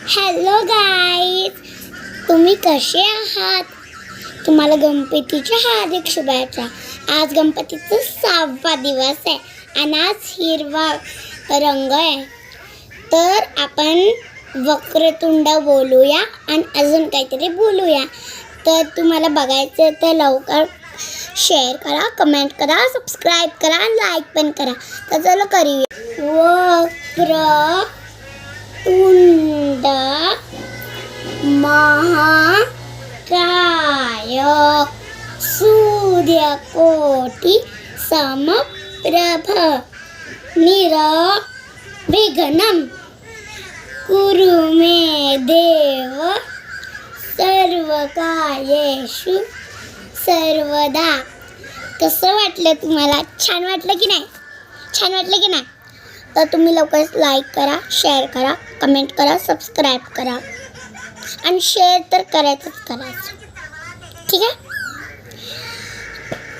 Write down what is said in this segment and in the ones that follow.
Hello guys, तुम्ही कसे आहात? तुम्हाला गणपतीच्या हार्दिक शुभेच्छा. आज गणपतीचा 6वा दिवस आहे आणि आज हिरवा रंग आहे. तर आपण वक्रतुंड बोलूया आणि अजून काहीतरी बोलूया. तर तुम्हाला बघायचं तर लवकर शेअर करा, कमेंट करा, सबस्क्राईब करा आणि लाईक पण करा. तर चला करूया. वक्रतुंड महाकाय सूर्यकोटि समप्रभ निर्विघ्नं कुरु मे देव सर्वकार्येषु सर्वदा. कसं वाटलं तुम्हाला? छान वाटलं की नाही? छान वाटलं की नाही? तर तुम्ही लवकर लाईक करा, शेअर करा, कमेंट करा, सबस्क्राईब करा आणि शेअर तर करायचंच करायचं. ठीक आहे.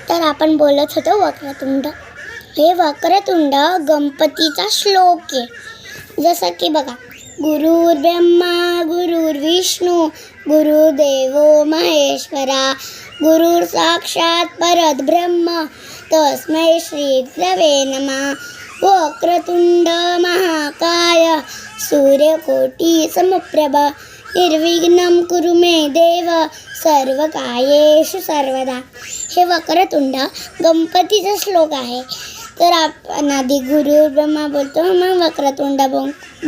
तर आपण बोलत होतो वक्रतुंड. हे वक्रतुंड गणपतीचा श्लोक आहे. जसं की बघा, गुरुर्ब्रह्मा गुरुर्विष्णू गुरुदेवो महेश्वरा गुरुर साक्षात परब्रह्म तस्मै श्री गुरवे नमः. वक्रतुंड महाकाय सूर्यकोटि समप्रभ निर्विघ्नं कुरु मे देव सर्वकार्येषु सर्वदा. हे वक्रतुंड गणपतीचा श्लोक आहे. तर आपण आधी गुरु ब्रह्मा बोलतो, मग वक्रतुंड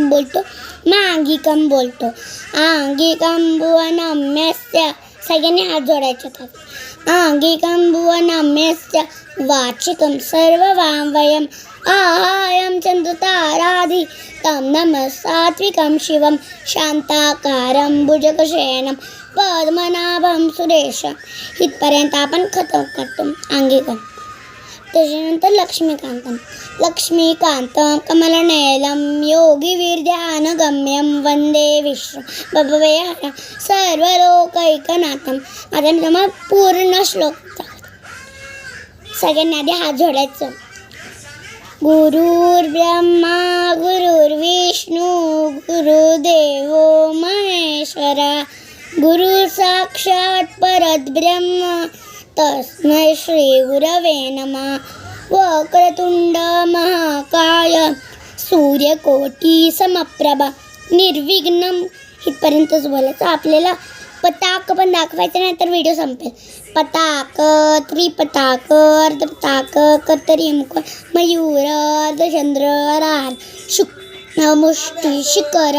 बोलतो, मग आंगिकम बोलतो. आंगिकम भुवनम्यस्य, सगळ्यांनी हात जोडायचे होतात. आंगिकम भुवनम्यस्य वाचिकं सर्ववामवयम् आहायं चन्द्रताराधि तं नमः सात्विकं शिवं शांताकारं भुजगशयनं पद्मनाभं सुरेशं. इथपर्यंत आपण खतम करतो अंगिकं. त्याच्यानंतर लक्ष्मीकांतं कमलनयनं योगिवीर्ध्यानगम्यं वंदे विष्णुं सर्वलोकैकनाथं. आता मी तुम्हाला पूर्ण श्लोक सगळ्यांनी आधी हात जोडायचं. गुरुर्ब्रह्मा गुरुर्विष्णू गुरुदेवो महेश्वरा गुरुर साक्षात परब्रह्म तस्मै श्री गुरवे नमः. वक्रतुंड महाकाय सूर्यकोटि समप्रभ निर्विघ्नं. इथपर्यंतच बोलायचं. आपल्याला पताक पण दाखवायचं नाही तर व्हिडिओ संपेल. पताक, त्रिपताक, अर्धपताक, कर्तरीमुख, मयूर, अर्धचंद्र, रार, मुष्टी, शिखर,